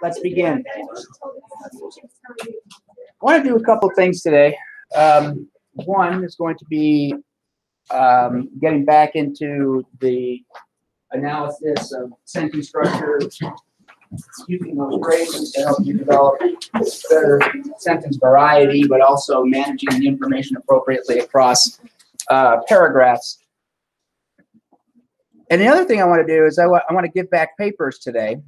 let's begin. I want to do a couple things today. One is going to be getting back into the analysis of sentence structure, using those phrases to help you develop better sentence variety, but also managing the information appropriately across paragraphs. And the other thing I want to do is I want to give back papers today.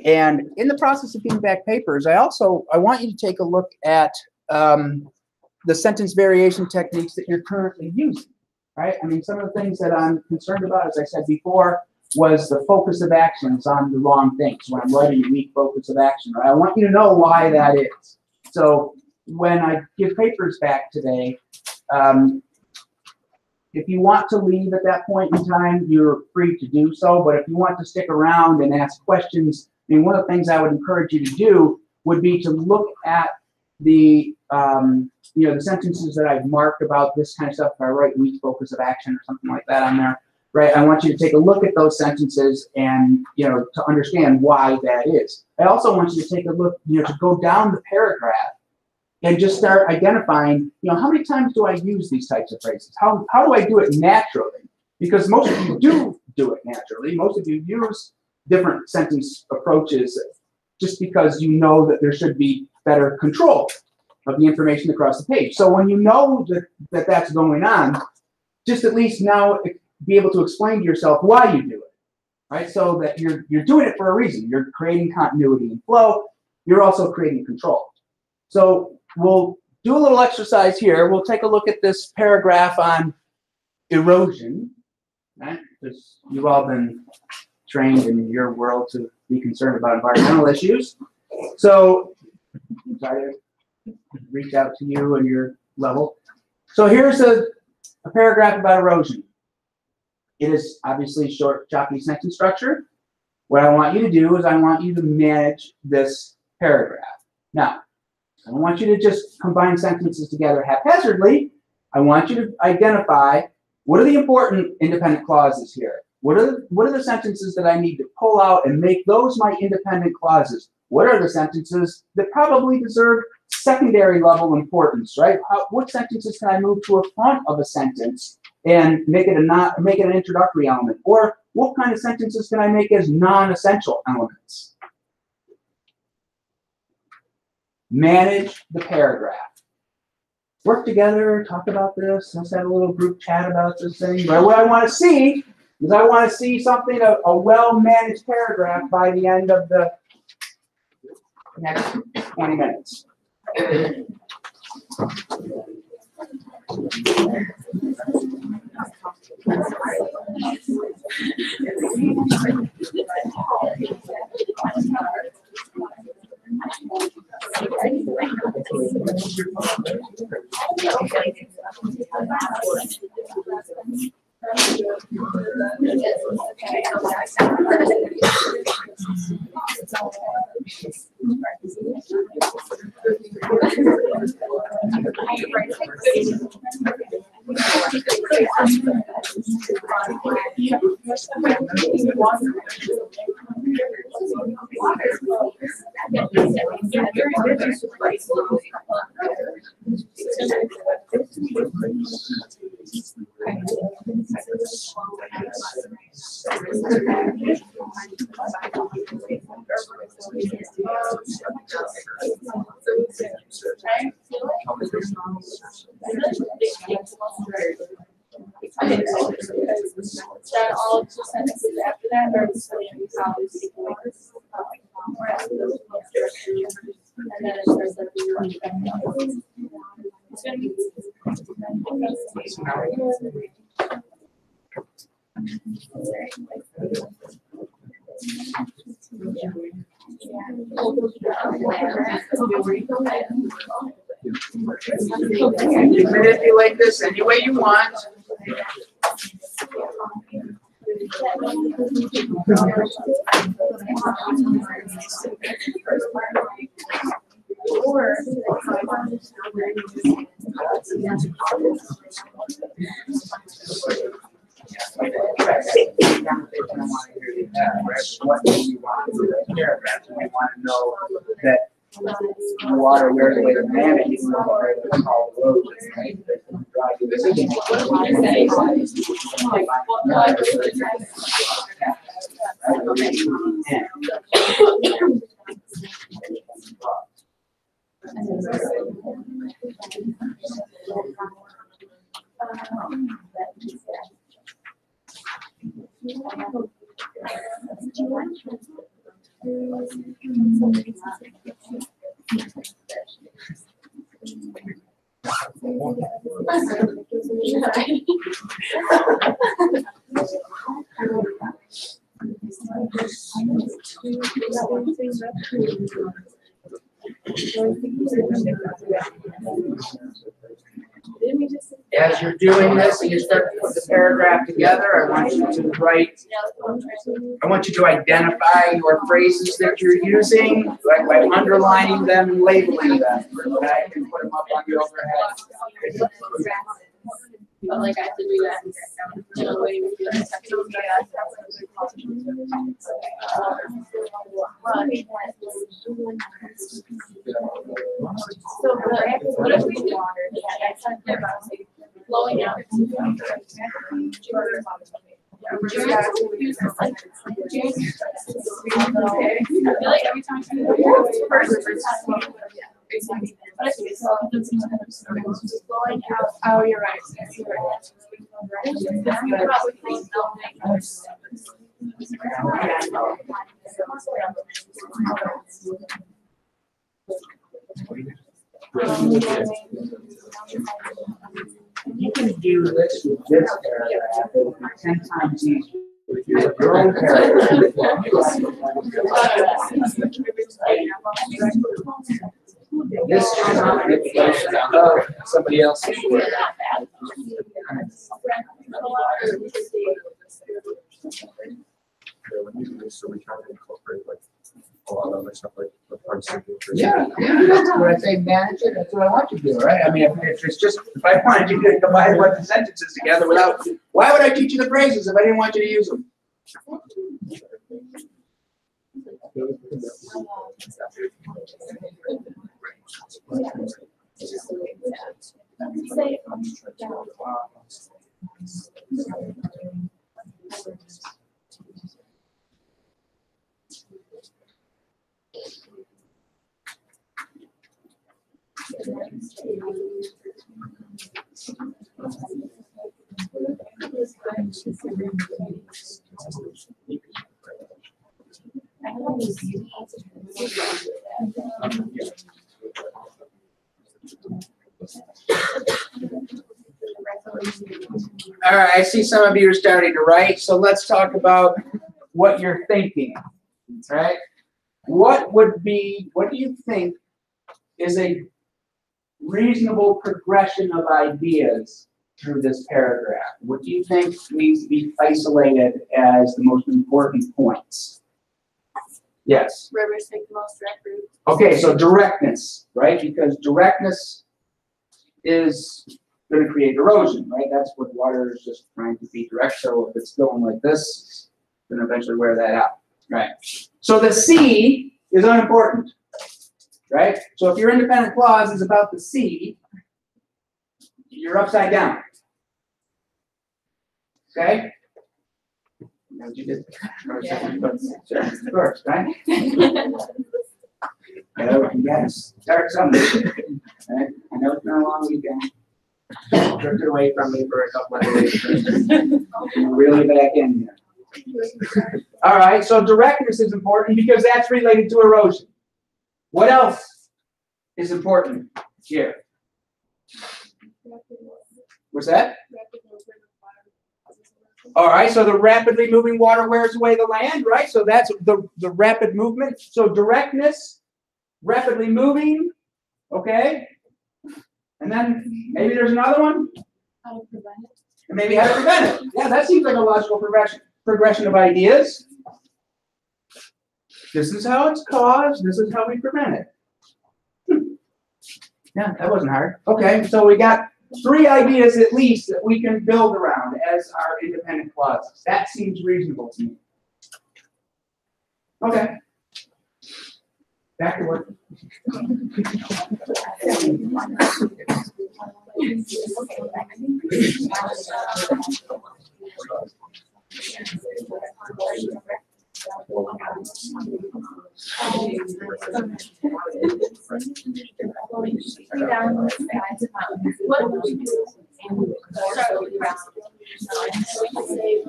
And in the process of giving back papers, I want you to take a look at the sentence variation techniques that you're currently using, right? I mean, some of the things that I'm concerned about, as I said before, was the focus of actions on the wrong things when I'm writing a weak focus of action, right? I want you to know why that is. So when I give papers back today, if you want to leave at that point in time, you're free to do so. But if you want to stick around and ask questions, I mean, one of the things I would encourage you to do would be to look at the the sentences that I've marked about this kind of stuff. If I write weak focus of action or something like that on there, right? I want you to take a look at those sentences and to understand why that is. I also want you to take a look, to go down the paragraph and just start identifying, how many times do I use these types of phrases? How do I do it naturally? Because most of you do it naturally. Most of you use different sentence approaches just because you know that there should be better control of the information across the page. So when you know that that's going on, just at least now be able to explain to yourself why you do it, right? So that you're doing it for a reason. You're creating continuity and flow. You're also creating control. So we'll do a little exercise here. We'll take a look at this paragraph on erosion, right? Because you've all been trained in your world to be concerned about environmental issues. So try to reach out to you and your level. So here's a paragraph about erosion. It is obviously short, choppy sentence structure. What I want you to do is I want you to manage this paragraph. Now, I don't want you to just combine sentences together haphazardly. I want you to identify what are the important independent clauses here. What are the sentences that I need to pull out and make those my independent clauses? What are the sentences that probably deserve secondary level importance, right? What sentences can I move to a front of a sentence and make it an introductory element? Or what kind of sentences can I make as non-essential elements? Manage the paragraph. Work together, talk about this. Let's have a little group chat about this thing. But what I want to see is I want to see something, a well-managed paragraph by the end of the next 20 minutes. That all of the sentences after that are the same and then it says that it's going to be You can manipulate this any way you want. What do you want? paragraphs. We want to know that water wears away the land, and you know where it's called erosion, right? This again. As you're doing this and you start to put the paragraph together, I want you to write, I want you to identify your phrases that you're using, like by underlining them and labeling them. I can put them up on the overhead. But like I have to do that in a way we do that. So what if we do blowing out? I feel like every time I do it, but I think it's blowing out. Oh, you're right. You can do this with this paragraph, it will be 10 times easier. With your own paragraph. This is not a manipulation of somebody else's work. When you do this, so we try to incorporate like a lot of other stuff like the parts of the Yeah, that's what I say, manage it, that's what I want you to do, right? I mean, if it's just, if I wanted you to combine a bunch of sentences together without, why would I teach you the phrases if I didn't want you to use them? All right, I see some of you are starting to write, so let's talk about what you're thinking, right? What do you think is a reasonable progression of ideas through this paragraph? What do you think needs to be isolated as the most important points? Yes? Rivers take the most direct route. Okay, so directness, right? Because directness is going to create erosion, right? That's what water is just trying to be direct. So if it's going like this, it's going to eventually wear that out, right? So the sea is unimportant, right? So if your independent clause is about the sea, you're upside down. Okay? Know what you did? First, right? Yes, start something. Right? I know it's been a long weekend. Drifted away from me for a couple of days. Really back in here. All right, so directness is important because that's related to erosion. What else is important here? What's that? All right, so the rapidly moving water wears away the land, right? So that's the rapid movement. So directness, rapidly moving, okay? And then maybe there's another one. How to prevent it. And maybe how to prevent it. Yeah, that seems like a logical progression of ideas. This is how it's caused. This is how we prevent it. Yeah, that wasn't hard. Okay, so we got 3 ideas at least that we can build around as our independent clauses. That seems reasonable to me. Okay. Back to work. What would you do? Start with the rest. So you say,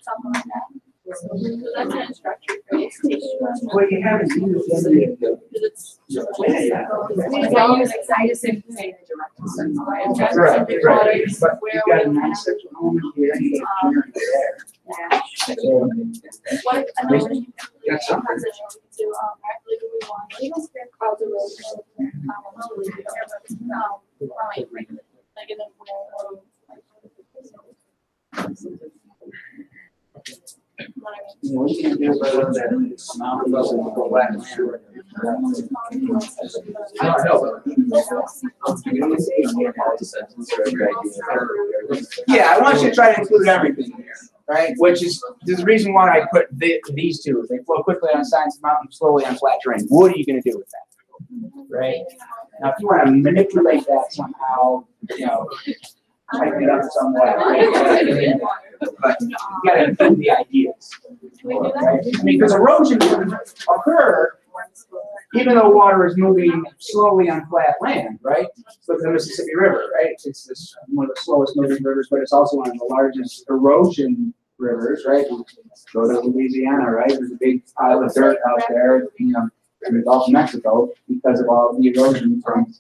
something like that. So that's an instructor for expectation. Well, you haven't used any of the. Right, right, but you got a nice section home here, and you got a generator there. So, What another thing That's something. we do, actually, do we want, even spare clouds of roads, like, in you know, we can do better than that. It's mountain level, go back and shore. Yeah, I want you to try to include everything here, right? Which is the reason why I put these two. They flow quickly on Science Mountain, slowly on flat terrain. What are you going to do with that, right? Now, if you want to manipulate that somehow, you know, tighten it up somewhat, but you got to include the ideas. Right? I mean, because erosion can occur even though water is moving slowly on flat land, right? Look at the Mississippi River, right? It's this one of the slowest moving rivers, but it's also one of the largest erosion rivers, right? Go to Louisiana, right? There's a big pile of dirt out there, you know, in the Gulf of Mexico because of all the erosion from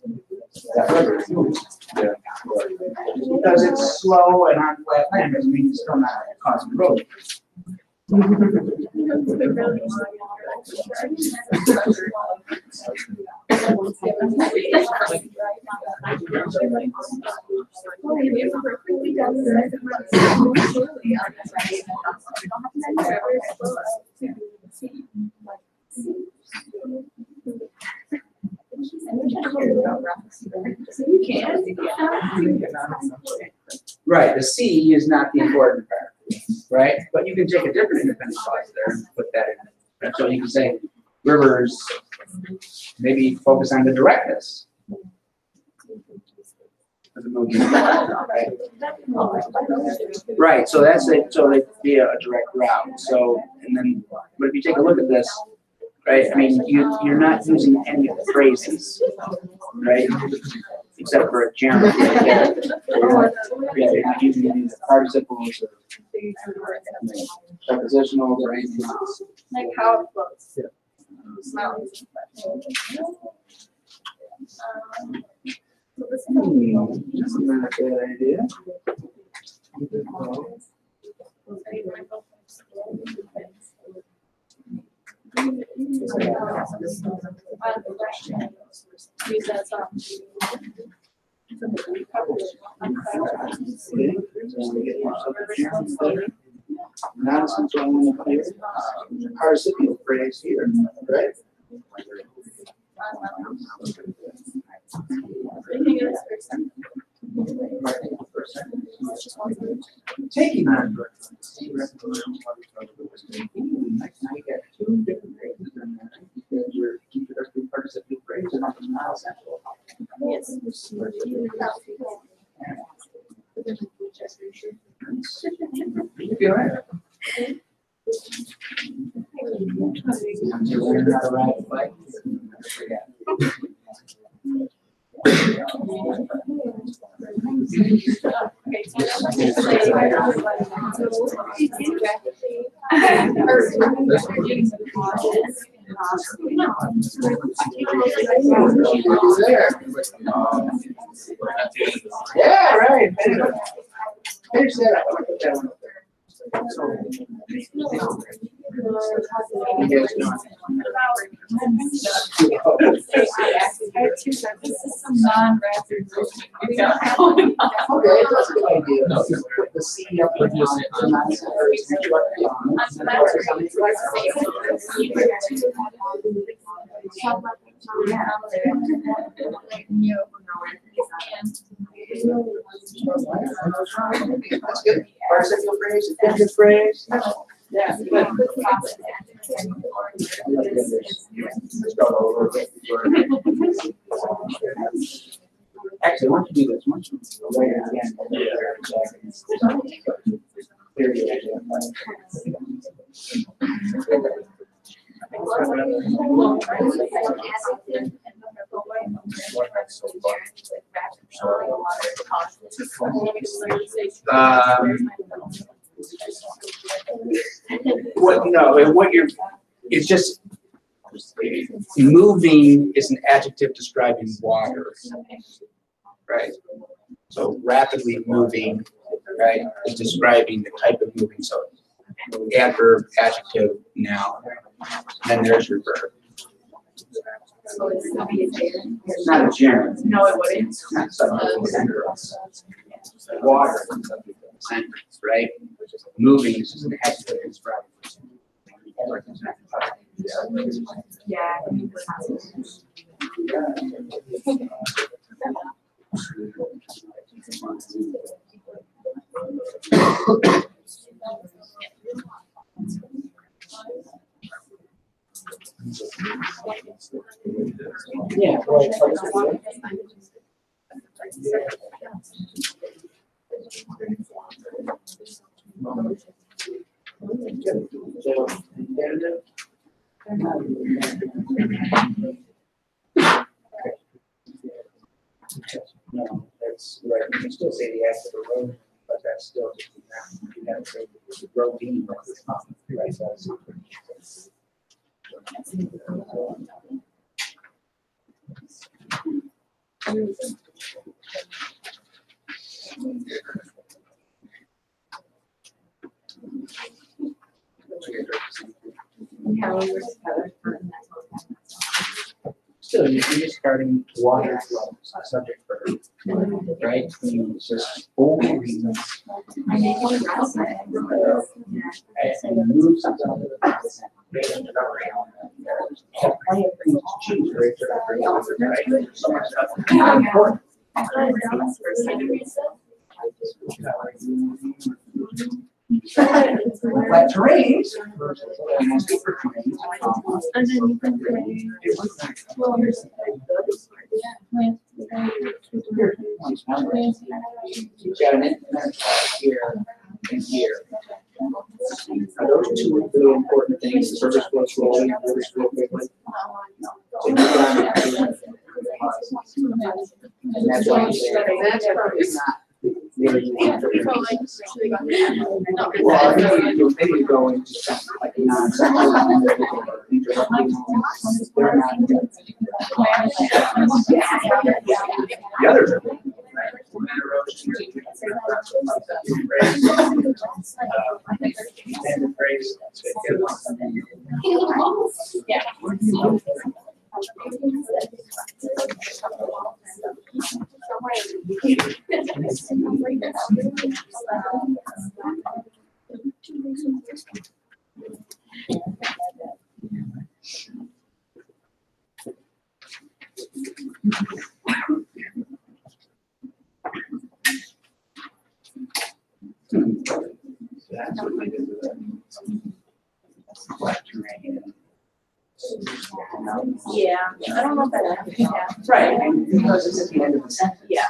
that river. Yeah. Because it's slow and on flat land doesn't mean it's still not causing erosion. Right, the C is not the important part, right? But you can take a different independent clause there and put that in. And so you can say rivers, maybe focus on the directness. Of the movement, right, so that's it, so it'd be a direct route. So, and then, but if you take a look at this, right, I mean, you're not using any of the phrases, right? Except for a general. Yeah, you're not using any of the participles or prepositionals or anything else. Like how it flows. Yeah. That's not a bad idea. Use that song. Not a central element here. Participial phrase here, right? Taking on. Now you get two different phrases in there because you're introducing participial phrase and not essential. Yes. You feel right? You learn how to ride a bike. Forget. Yeah, right. Finish that up. Put that one up there. You guys know. I have two sets. This is some non-rapid. Okay, that's a good idea. Put the C up with the non-separate. That's good. Participial phrase, attentive phrase. Yeah, good. Actually, why don't you do this? Why don't you write it again? It's just, moving is an adjective describing water, right? So rapidly moving, right, is describing the type of moving, so adverb, adjective, noun, then there's your verb. It's not a gerund. No, it wouldn't. It's not subject. Water, Sentence, right? Moving is just an adjective describing. Yeah. Yeah. No, that's right. You can still say the act of the road, but that's still just you have to say the road being right. So that's- Still, you're discarding water flow, subject verb, right? You just over reason. And you move something over the past. Plenty of things to choose, right? So much stuff. Important. Like terrains. And then you can play. You've got an infinite here and here. Are those two really important things? The service flow slowly, service flow quickly. So you've got it. And that's why you say it's not really. Well, I think you go into something like non-sexual. They're not. The others are. That's what they did with it. Flat terrain. Yeah, I don't know if that. Yeah. Right, and because it's at the end of the sentence. Yeah.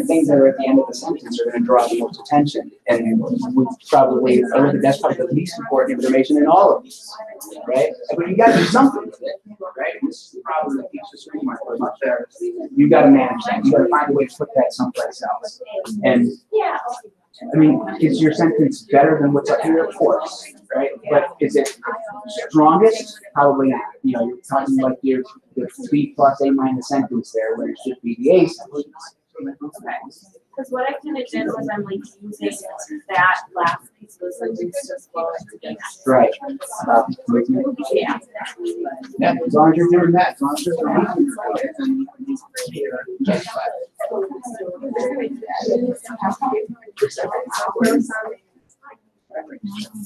Things that are at the end of the sentence are gonna draw the most attention, and we probably, that's probably the least important information in all of these, right? But you gotta do something with it, right? This is probably the teacher's remark up there. You gotta manage that, you gotta find a way to put that someplace else. And, Yeah. I mean, is your sentence better than what's up here? Of course, right? But is it strongest? Probably not. You know, you're talking like your B plus A minus sentence there, when it should be the A sentence. Okay. Because what I kind of did was I'm like using that last piece of the sentence to flow into the next. Right. Yeah. Yeah, as long as you're doing that, as long as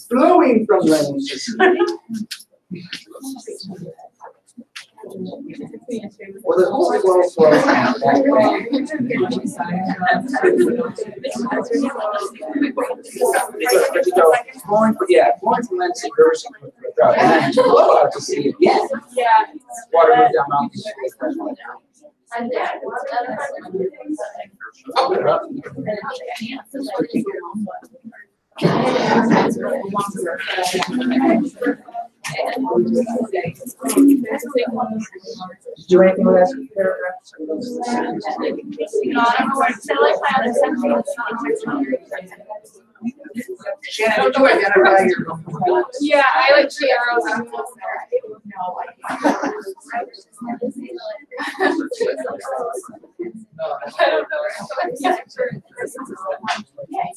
flowing from the Well, the whole world flows down that way. But you go flowing from Lens to Gerson, and then you flow out to sea again. Water moves down mountains. Do anything with that paragraph? Shannon, did you identify your? Yeah, I like the arrows. I don't Yeah,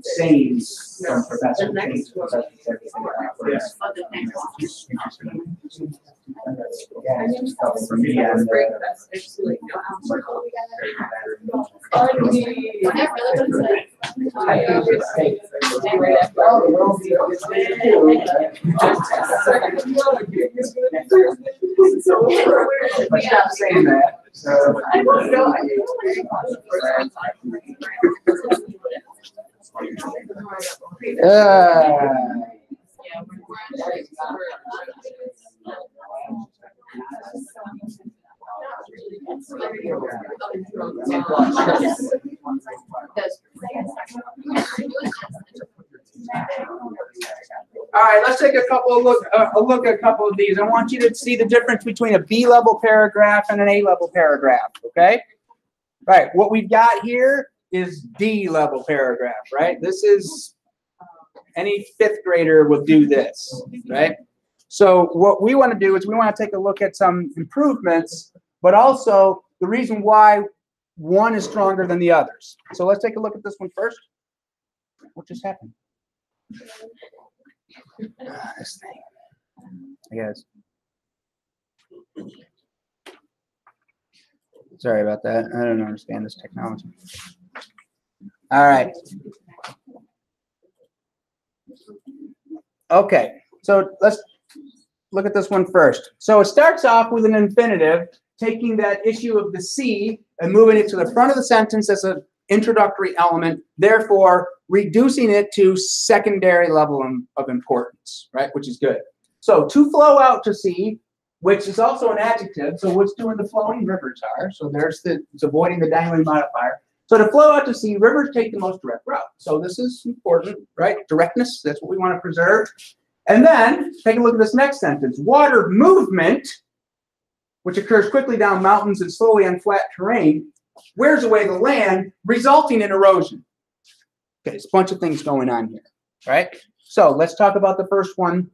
Sayings from Professor James. For me, and but stop saying that. So I don't know. All right, let's take a look at a couple of these. I want you to see the difference between a B-level paragraph and an A-level paragraph, okay? Right, what we've got here is D-level paragraph, right? This is, any fifth grader will do this, right? So what we want to do is we want to take a look at some improvements, but also the reason why one is stronger than the others. So let's take a look at this one first. What just happened? This thing. I guess. Sorry about that. I don't understand this technology. All right. Okay, so let's look at this one first. So it starts off with an infinitive, taking that issue of the C and moving it to the front of the sentence as an introductory element, therefore reducing it to secondary level of importance, right, which is good. So to flow out to sea, which is also an adjective, so what's doing the flowing? Rivers are. So there's it's avoiding the dangling modifier. So to flow out to sea, rivers take the most direct route. So this is important, right? Directness, that's what we want to preserve. And then take a look at this next sentence. Water movement, which occurs quickly down mountains and slowly on flat terrain, wears away the land, resulting in erosion. Okay, there's a bunch of things going on here, right? So let's talk about the first one,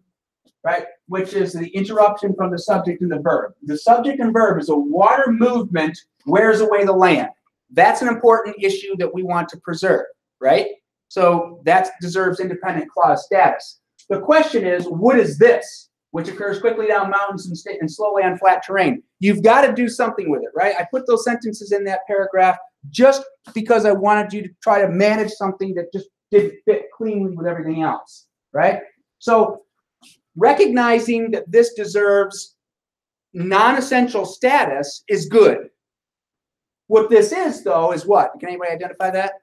right, which is the interruption from the subject and the verb. The subject and verb is a water movement wears away the land. That's an important issue that we want to preserve, right? So that deserves independent clause status. The question is, what is this, which occurs quickly down mountains and slowly on flat terrain? You've got to do something with it, right? I put those sentences in that paragraph just because I wanted you to try to manage something that just didn't fit cleanly with everything else, right? So recognizing that this deserves non-essential status is good. What this is, though, is what? Can anybody identify that?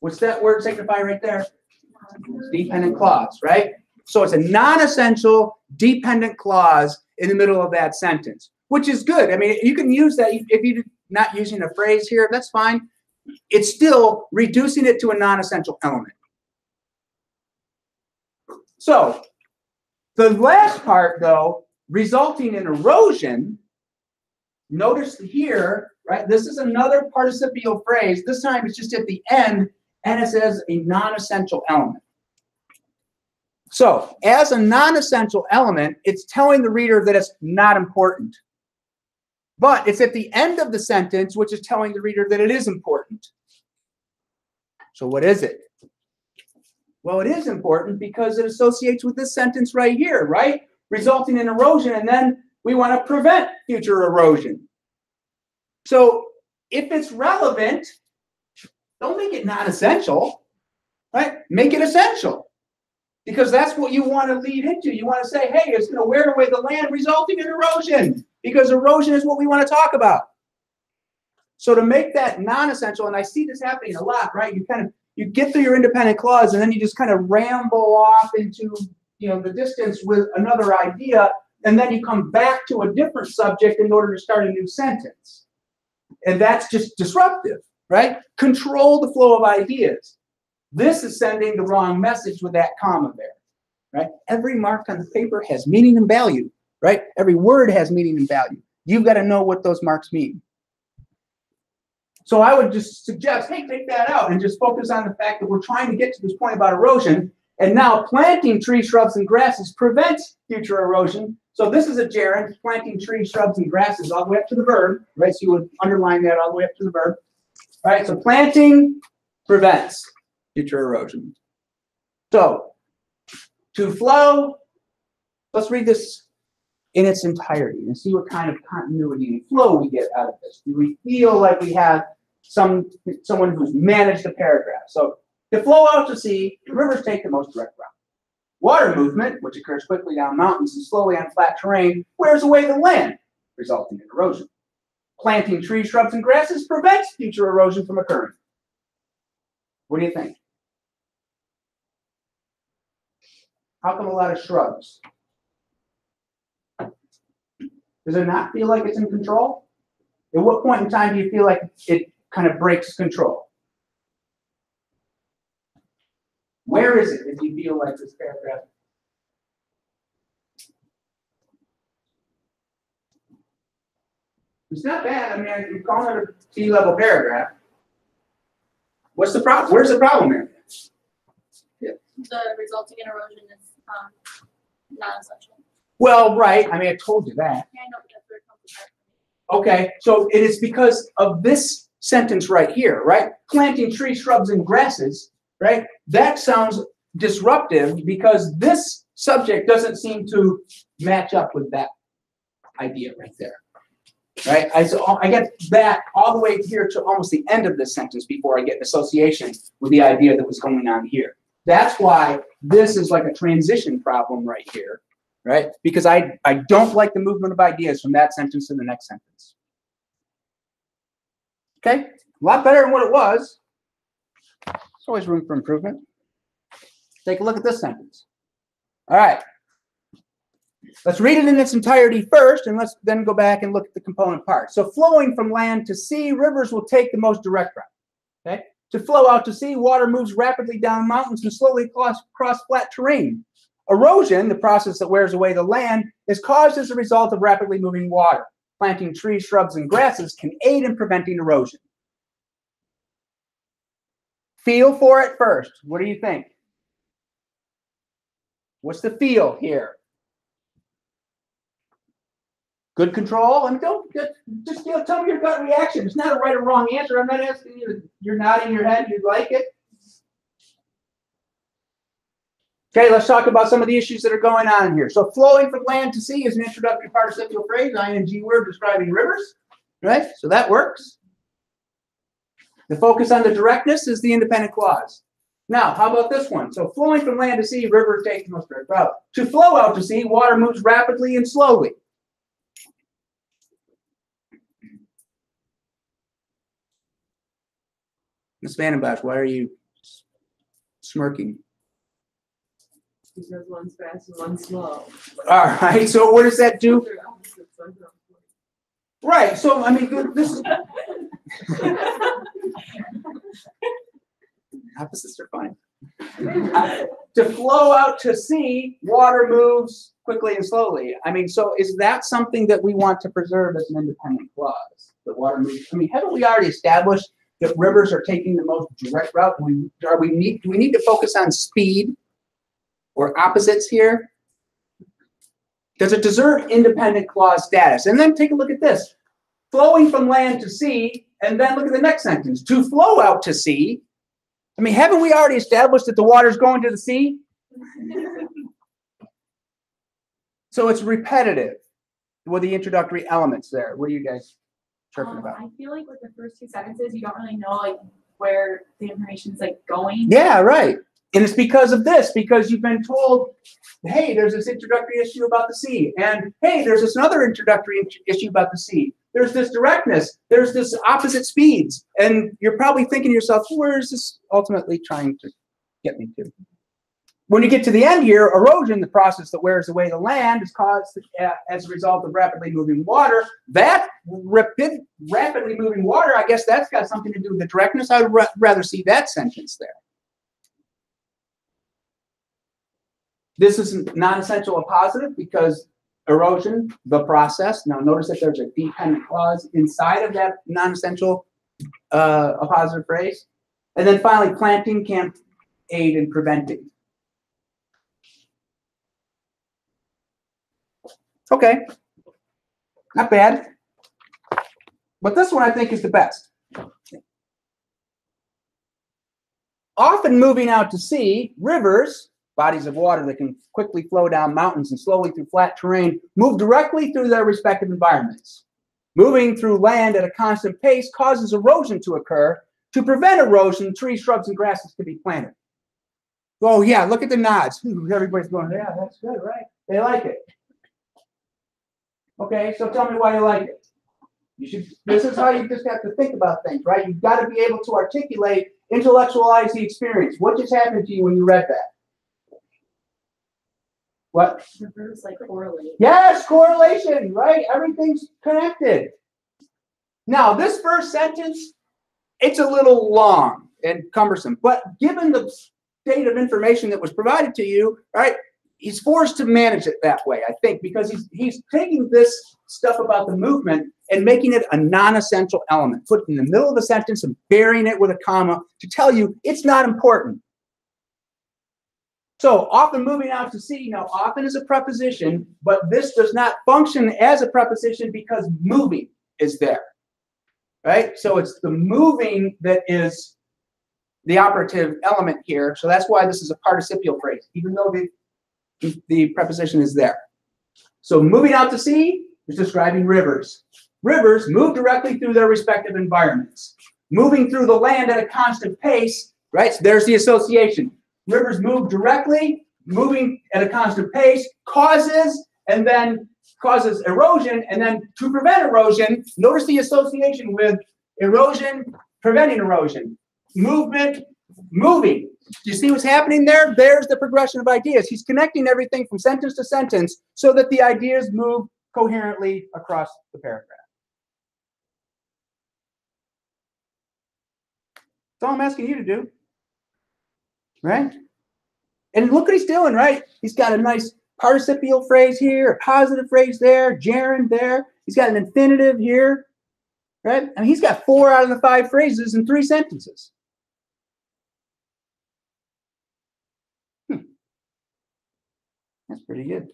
What's that word signify right there? Dependent clause, right? So it's a non-essential dependent clause in the middle of that sentence, which is good. I mean, you can use that if you're not using a phrase here, that's fine. It's still reducing it to a non-essential element. So the last part, though, resulting in erosion, notice here, right? This is another participial phrase. This time it's just at the end, and it says a non-essential element. So, as a non-essential element, it's telling the reader that it's not important. But it's at the end of the sentence, which is telling the reader that it is important. So what is it? Well, it is important because it associates with this sentence right here, right? Resulting in erosion, and then we want to prevent future erosion. So if it's relevant, don't make it non-essential, right? Make it essential. Because that's what you want to lead into. You want to say, hey, it's going to wear away the land, resulting in erosion. Because erosion is what we want to talk about. So to make that non-essential, and I see this happening a lot, right? You get through your independent clause, and then you just kind of ramble off into, the distance with another idea, and then you come back to a different subject in order to start a new sentence. And that's just disruptive, right? Control the flow of ideas. This is sending the wrong message with that comma there, right? Every mark on the paper has meaning and value, right? Every word has meaning and value. You've got to know what those marks mean. So I would just suggest, hey, take that out and just focus on the fact that we're trying to get to this point about erosion. And now planting trees, shrubs, and grasses prevents future erosion. So this is a gerund, planting trees, shrubs, and grasses all the way up to the verb, right? So you would underline that all the way up to the verb. All right, so planting prevents future erosion. So, to flow, let's read this in its entirety and see what kind of continuity and flow we get out of this. Do we feel like we have someone who's managed the paragraph? So, to flow out to sea, rivers take the most direct route. Water movement, which occurs quickly down mountains and slowly on flat terrain, wears away the land, resulting in erosion. Planting trees, shrubs, and grasses prevents future erosion from occurring. What do you think? How come a lot of shrubs? Does it not feel like it's in control? At what point in time do you feel like it kind of breaks control? Where is it if you feel like this paragraph? It's not bad. I mean, I'm calling it a sea-level paragraph. What's the problem? Where's the problem here? The resulting in erosion is non-essential. Well, right. I mean, I told you that. Yeah, I know, but that's where it comes from. Okay, so it is because of this sentence right here, right? Planting trees, shrubs, and grasses, right? That sounds disruptive because this subject doesn't seem to match up with that idea right there, right? I get that all the way here to almost the end of this sentence before I get an association with the idea that was going on here. That's why this is like a transition problem right here, right? Because I don't like the movement of ideas from that sentence to the next sentence. Okay, a lot better than what it was. There's always room for improvement. Take a look at this sentence. All right. Let's read it in its entirety first, and let's then go back and look at the component parts. So flowing from land to sea, rivers will take the most direct route. Okay. To flow out to sea, water moves rapidly down mountains and slowly across flat terrain. Erosion, the process that wears away the land, is caused as a result of rapidly moving water. Planting trees, shrubs, and grasses can aid in preventing erosion. Feel for it first. What do you think? What's the feel here? Good control? I mean, don't just tell me your gut reaction. It's not a right or wrong answer. I'm not asking you. You're nodding your head. You like it. Okay, let's talk about some of the issues that are going on here. So flowing from land to sea is an introductory participial phrase, ing word describing rivers, right? So that works. The focus on the directness is the independent clause. Now, how about this one? So flowing from land to sea, rivers take the most direct route. To flow out to sea, water moves rapidly and slowly. Ms. Vandenbosch, why are you Smirking. Because one's fast and one's slow. All right, so what does that do? They're opposites, so I don't- Right, so I mean, this is, opposites are fine. To flow out to sea, water moves quickly and slowly. I mean, so is that something that we want to preserve as an independent clause? The water moves, I mean, haven't we already established that rivers are taking the most direct route? Do we need to focus on speed or opposites here? Does it deserve independent clause status? And then take a look at this. Flowing from land to sea, and then look at the next sentence. To flow out to sea. I mean, haven't we already established that the water's going to the sea? So it's repetitive with the introductory elements there. What are you guys chirping about? I feel like with the first two sentences, you don't really know like where the information's like going. Yeah, right. And it's because of this, because you've been told, hey, there's this introductory issue about the sea. And hey, there's this other introductory issue about the sea. There's this directness. There's this opposite speeds. And you're probably thinking to yourself, where is this ultimately trying to get me to? When you get to the end here, erosion, the process that wears away the land, is caused as a result of rapidly moving water. That rapidly moving water, I guess that's got something to do with the directness. I would rather see that sentence there. This is non-essential a positive because erosion, the process. Now notice that there's a dependent clause inside of that non-essential a positive phrase. And then finally, planting can aid in preventing. Okay, not bad. But this one I think is the best. Often moving out to sea, rivers, bodies of water that can quickly flow down mountains and slowly through flat terrain, move directly through their respective environments. Moving through land at a constant pace causes erosion to occur. To prevent erosion, trees, shrubs, and grasses can be planted. Oh yeah, look at the nods. Everybody's going, yeah, that's good, right? They like it. Okay, so tell me why you like it. This is how you just have to think about things, right? You've got to be able to articulate, intellectualize the experience. What just happened to you when you read that? What? The verbs like correlate. Yes, correlation, right? Everything's connected. Now, this first sentence, it's a little long and cumbersome, but given the state of information that was provided to you, right, he's forced to manage it that way, I think, because he's taking this stuff about the movement and making it a non-essential element, put it in the middle of the sentence and burying it with a comma to tell you it's not important. So often moving out to sea, now often is a preposition, but this does not function as a preposition because moving is there, right? So it's the moving that is the operative element here. So that's why this is a participial phrase, even though the preposition is there. So moving out to sea is describing rivers. Rivers move directly through their respective environments. Moving through the land at a constant pace, right? So there's the association. Rivers move directly, moving at a constant pace, causes erosion, and then to prevent erosion, notice the association with erosion, preventing erosion. Movement, moving. Do you see what's happening there? There's the progression of ideas. He's connecting everything from sentence to sentence so that the ideas move coherently across the paragraph. That's all I'm asking you to do. Right? And look what he's doing, right? He's got a nice participial phrase here, a positive phrase there, gerund there. He's got an infinitive here, right? I mean, he's got 4 out of the 5 phrases in 3 sentences. That's pretty good.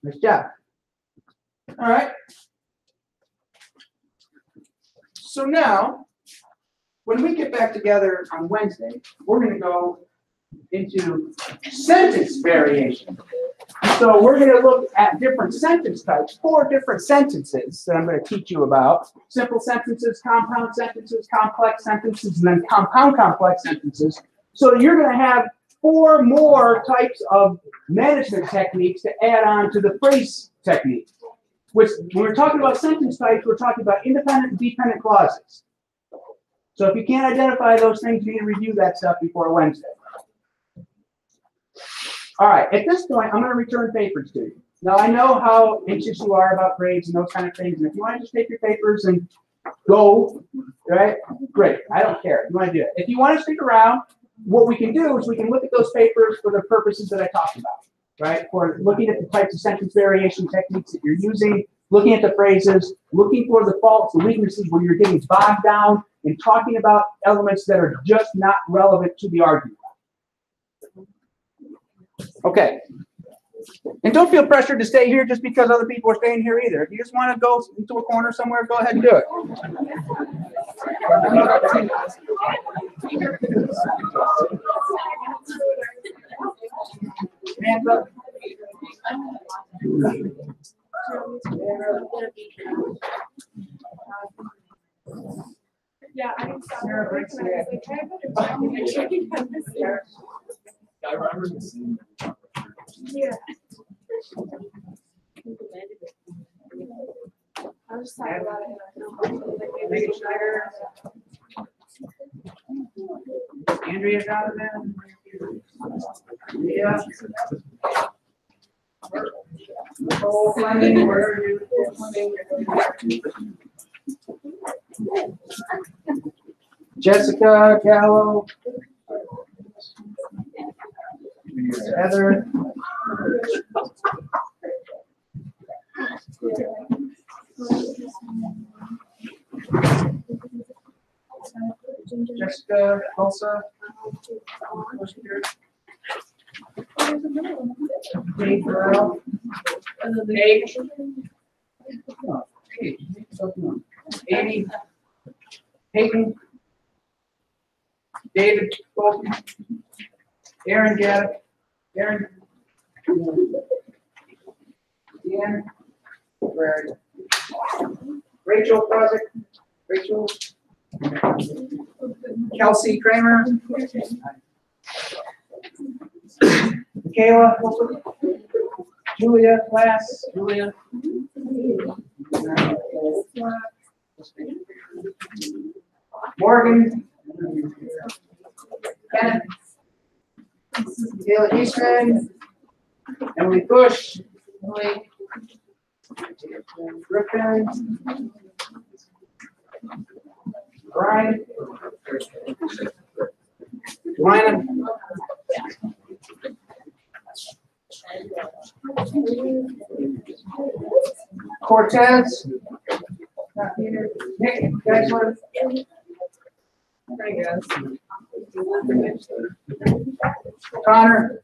Nice job. All right. So now, when we get back together on Wednesday, we're going to go into sentence variation. So we're going to look at different sentence types, 4 different sentences that I'm going to teach you about. Simple sentences, compound sentences, complex sentences, and then compound complex sentences. So you're going to have 4 more types of management techniques to add on to the phrase technique. Which, when we're talking about sentence types, we're talking about independent and dependent clauses. So if you can't identify those things, you need to review that stuff before Wednesday. All right, at this point, I'm going to return papers to you. Now, I know how anxious you are about grades and those kind of things, and if you want to just take your papers and go, right, great, I don't care. You want to do it. If you want to stick around, what we can do is we can look at those papers for the purposes that I talked about, right, for looking at the types of sentence variation techniques that you're using, looking at the phrases, looking for the faults, the weaknesses where you're getting bogged down and talking about elements that are just not relevant to the argument. Okay. And don't feel pressured to stay here just because other people are staying here either. If you just want to go into a corner somewhere, go ahead and do it. Hands up. Yeah, I didn't stop her. I was like, I better make sure you have this here. I remember this. Yeah. I was just talking about it. Megan Schneider. Andrea's out of there. Yeah. Nicole Fleming, where are you? Jessica Gallo. Heather. Jessica, Elsa. Dave Burrell. Paige. Oh, Paige. Amy. Peyton. David Bolton. Aaron Gadd. Aaron. Ian. Where? Rachel Prozic. Rachel. Kelsey Kramer. Michaela. Julia Glass. Julia. Morgan. Kenneth. Taylor Eastman. Emily Bush. Emily. Griffin. Brian. Ryan. Cortez. Not here. Nick, you guys want to? Hey, guys. Connor.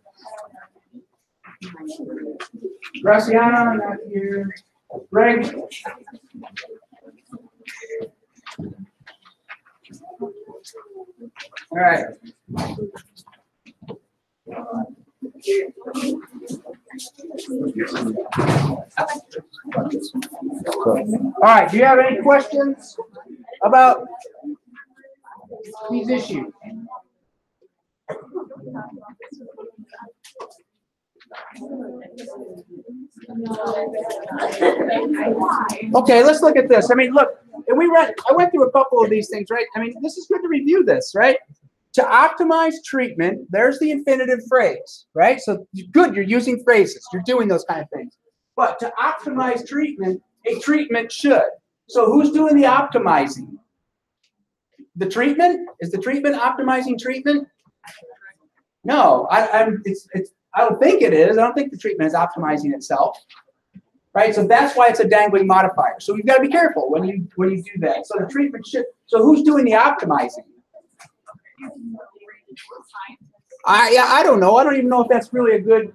Graciana, not here. Greg. All right. All right, do you have any questions about these issues? Okay, let's look at this. I mean, look, and I went through a couple of these things, right? I mean, this is good to review this, right? To optimize treatment, there's the infinitive phrase, right? So good, you're using phrases, you're doing those kind of things. But to optimize treatment, a treatment should. So who's doing the optimizing? The treatment? Is the treatment optimizing treatment? No, I don't think it is. I don't think the treatment is optimizing itself. Right? So that's why it's a dangling modifier. So you've got to be careful when you do that. So the treatment should. So who's doing the optimizing? I don't know. I don't even know if that's really a good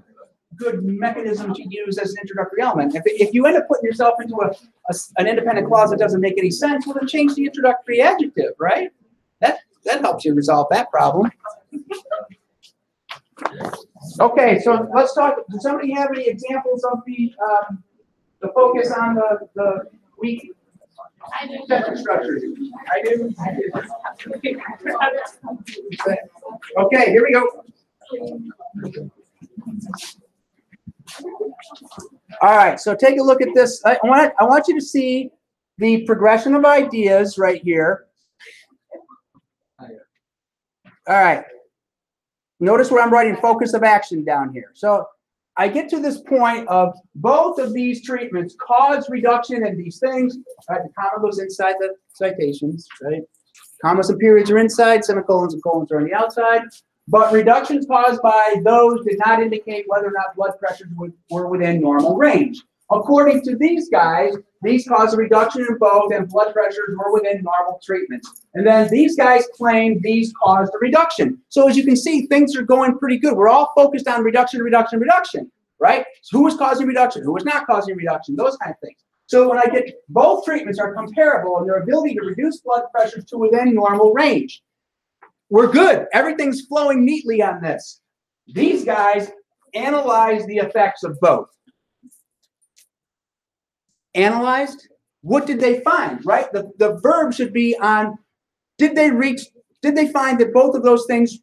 mechanism to use as an introductory element. If you end up putting yourself into an independent clause that doesn't make any sense, well, then change the introductory adjective, right? That helps you resolve that problem. Okay, so let's talk. Does somebody have any examples of the focus on the weak sentence structures? I do. Okay, here we go. All right, so take a look at this. I want you to see the progression of ideas right here. All right. Notice where I'm writing focus of action down here. So I get to this point of both of these treatments cause reduction in these things. Right? The comma goes inside the citations, right? Commas and periods are inside, semicolons and colons are on the outside. But reductions caused by those did not indicate whether or not blood pressures were within normal range. According to these guys, these caused a reduction in both and blood pressures were within normal treatment. And then these guys claim these caused a reduction. So as you can see, things are going pretty good. We're all focused on reduction, reduction, reduction, right? So who was causing reduction? Who was not causing reduction? Those kind of things. So when I get both treatments are comparable in their ability to reduce blood pressures to within normal range. We're good. Everything's flowing neatly on this. These guys analyze the effects of both. Analyzed? What did they find, right? The verb should be on, did they find that both of those things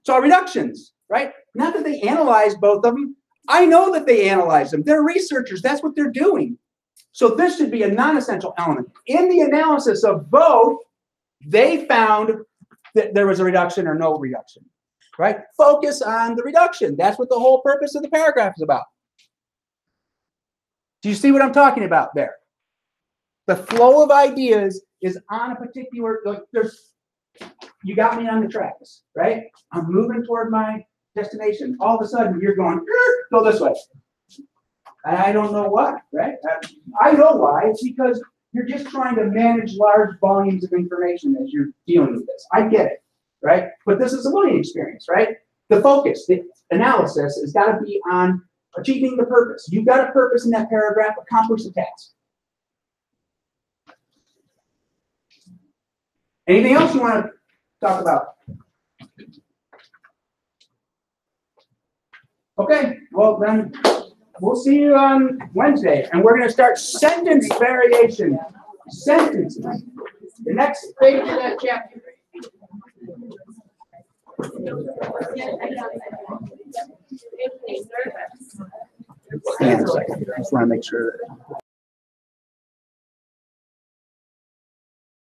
saw reductions, right? Not that they analyzed both of them. I know that they analyzed them. They're researchers. That's what they're doing. So this should be a non-essential element. In the analysis of both, they found that there was a reduction or no reduction, right? Focus on the reduction. That's what the whole purpose of the paragraph is about. Do you see what I'm talking about there? The flow of ideas is on a particular, like you got me on the tracks, right? I'm moving toward my destination. All of a sudden, you're going, go this way. And I don't know why, right? I know why. It's because you're just trying to manage large volumes of information as you're dealing with this. I get it, right? But this is a learning experience, right? The focus, the analysis has got to be on achieving the purpose. You've got a purpose in that paragraph, accomplish the task. Anything else you want to talk about? Okay, well then, we'll see you on Wednesday, and we're going to start sentence variation. Sentences. The next page of that chapter. Hang on a second. I just want to make sure that